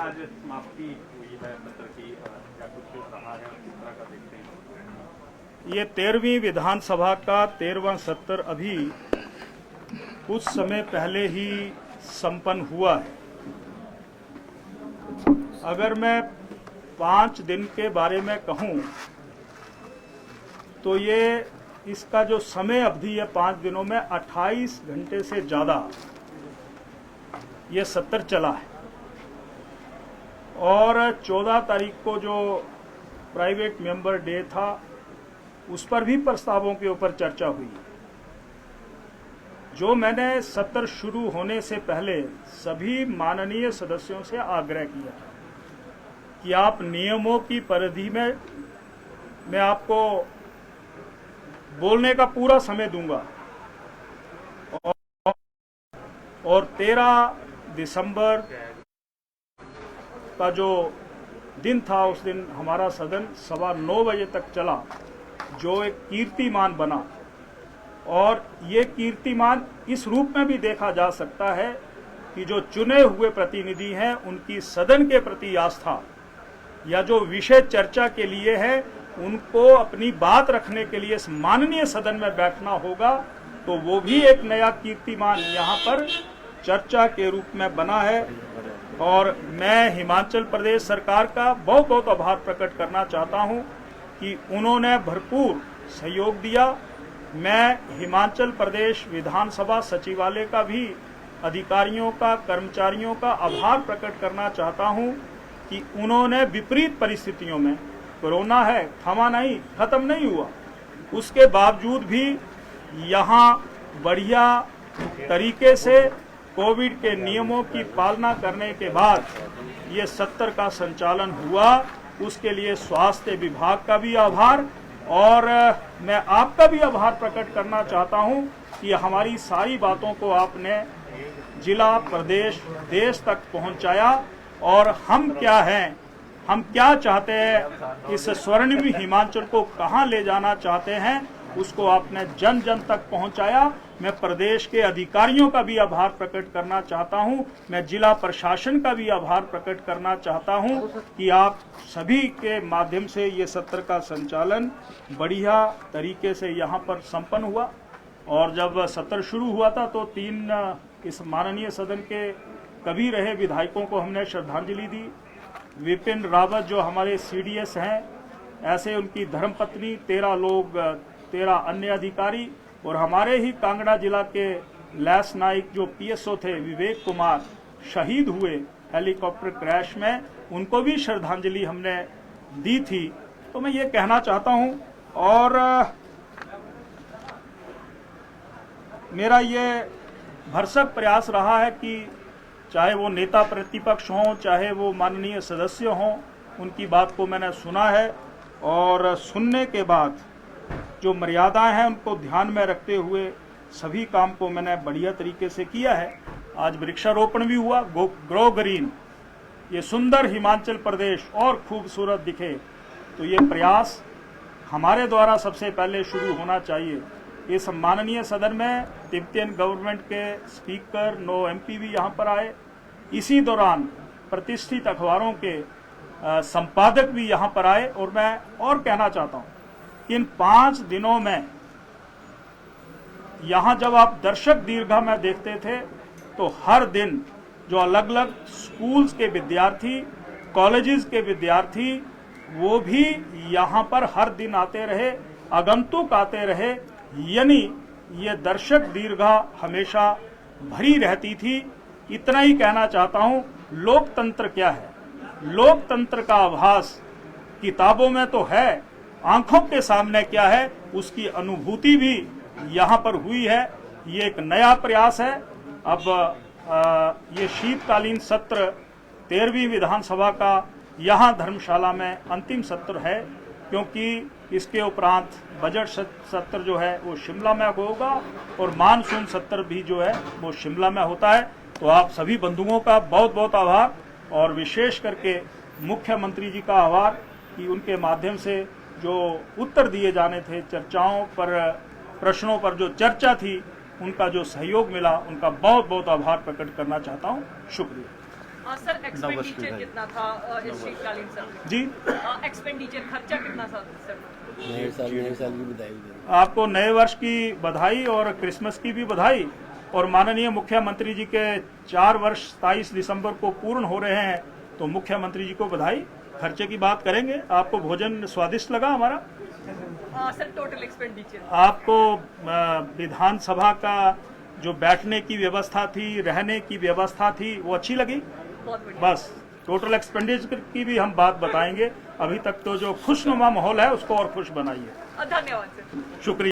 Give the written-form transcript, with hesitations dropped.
आज समाप्ति हुई है सत्र की, क्या कुछ रहा है और किस तरह का देखते हैं? ये 13वीं विधानसभा का 13वां सत्र अभी कुछ समय पहले ही संपन्न हुआ है। अगर मैं 5 दिन के बारे में कहूं तो ये इसका जो समय अवधि है 5 दिनों में 28 घंटे से ज़्यादा ये सत्र चला है। और 14 तारीख को जो प्राइवेट मेंबर डे था उस पर भी प्रस्तावों के ऊपर चर्चा हुई। जो मैंने सत्र शुरू होने से पहले सभी माननीय सदस्यों से आग्रह किया कि आप नियमों की परिधि में मैं आपको बोलने का पूरा समय दूंगा और 13 दिसंबर का जो दिन था उस दिन हमारा सदन 9:15 बजे तक चला, जो एक कीर्तिमान बना। और ये कीर्तिमान इस रूप में भी देखा जा सकता है कि जो चुने हुए प्रतिनिधि हैं उनकी सदन के प्रति आस्था या जो विषय चर्चा के लिए है उनको अपनी बात रखने के लिए इस माननीय सदन में बैठना होगा, तो वो भी एक नया कीर्तिमान यहाँ पर चर्चा के रूप में बना है। और मैं हिमाचल प्रदेश सरकार का बहुत बहुत आभार प्रकट करना चाहता हूँ कि उन्होंने भरपूर सहयोग दिया। मैं हिमाचल प्रदेश विधानसभा सचिवालय का भी अधिकारियों का, कर्मचारियों का आभार प्रकट करना चाहता हूँ कि उन्होंने विपरीत परिस्थितियों में, कोरोना है, थमा नहीं, खत्म नहीं हुआ, उसके बावजूद भी यहाँ बढ़िया तरीके से कोविड के नियमों की पालना करने के बाद ये सत्र का संचालन हुआ। उसके लिए स्वास्थ्य विभाग का भी आभार और मैं आपका भी आभार प्रकट करना चाहता हूं कि हमारी सारी बातों को आपने जिला, प्रदेश, देश तक पहुंचाया। और हम क्या हैं, हम क्या चाहते हैं, इस स्वर्णिम हिमाचल को कहां ले जाना चाहते हैं, उसको आपने जन जन तक पहुंचाया। मैं प्रदेश के अधिकारियों का भी आभार प्रकट करना चाहता हूं, मैं जिला प्रशासन का भी आभार प्रकट करना चाहता हूं कि आप सभी के माध्यम से ये सत्र का संचालन बढ़िया तरीके से यहाँ पर संपन्न हुआ। और जब सत्र शुरू हुआ था तो 3 इस माननीय सदन के कभी रहे विधायकों को हमने श्रद्धांजलि दी। विपिन रावत जो हमारे CDS हैं, ऐसे उनकी धर्मपत्नी, 13 लोग, 13 अन्य अधिकारी और हमारे ही कांगड़ा जिला के लैस नाइक जो PSO थे विवेक कुमार, शहीद हुए हेलीकॉप्टर क्रैश में, उनको भी श्रद्धांजलि हमने दी थी। तो मैं ये कहना चाहता हूं और मेरा ये भरसक प्रयास रहा है कि चाहे वो नेता प्रतिपक्ष हों, चाहे वो माननीय सदस्य हों, उनकी बात को मैंने सुना है और सुनने के बाद जो मर्यादाएं हैं उनको ध्यान में रखते हुए सभी काम को मैंने बढ़िया तरीके से किया है। आज वृक्षारोपण भी हुआ, ग्रो ग्रीन, ये सुंदर हिमाचल प्रदेश और खूबसूरत दिखे, तो ये प्रयास हमारे द्वारा सबसे पहले शुरू होना चाहिए। इस माननीय सदन में तिब्बतियन गवर्नमेंट के स्पीकर, 9 MP भी यहाँ पर आए। इसी दौरान प्रतिष्ठित अखबारों के संपादक भी यहाँ पर आए। और मैं और कहना चाहता हूँ, इन 5 दिनों में यहाँ जब आप दर्शक दीर्घा में देखते थे तो हर दिन जो अलग अलग स्कूल्स के विद्यार्थी, कॉलेजेस के विद्यार्थी, वो भी यहाँ पर हर दिन आते रहे, आगंतुक आते रहे, यानी ये दर्शक दीर्घा हमेशा भरी रहती थी। इतना ही कहना चाहता हूँ, लोकतंत्र क्या है, लोकतंत्र का आभास किताबों में तो है, आंखों के सामने क्या है उसकी अनुभूति भी यहाँ पर हुई है। ये एक नया प्रयास है। अब ये शीतकालीन सत्र 13वीं विधानसभा का यहाँ धर्मशाला में अंतिम सत्र है, क्योंकि इसके उपरांत बजट सत्र जो है वो शिमला में होगा और मानसून सत्र भी जो है वो शिमला में होता है। तो आप सभी बंधुओं का बहुत बहुत आभार और विशेष करके मुख्यमंत्री जी का आभार कि उनके माध्यम से जो उत्तर दिए जाने थे चर्चाओं पर, प्रश्नों पर जो चर्चा थी, उनका जो सहयोग मिला, उनका बहुत बहुत आभार प्रकट करना चाहता हूं। शुक्रिया। सर एक्सपेंडिचर कितना था इस शीतकालीन सत्र जी एक्सपेंडिचर खर्चा कितना था सर? नए साल की बधाई आपको नए वर्ष की बधाई और क्रिसमस की भी बधाई। और माननीय मुख्यमंत्री जी के 4 वर्ष 27 दिसंबर को पूर्ण हो रहे हैं, तो मुख्यमंत्री जी को बधाई। खर्चे की बात करेंगे। आपको भोजन स्वादिष्ट लगा हमारा? सर टोटल एक्सपेंडिचर आपको विधानसभा का जो बैठने की व्यवस्था थी, रहने की व्यवस्था थी, वो अच्छी लगी? बहुत बढ़िया। बस टोटल एक्सपेंडिचर की भी हम बात बताएंगे। अभी तक तो जो खुशनुमा माहौल है उसको और खुश बनाइए। धन्यवाद सर। शुक्रिया।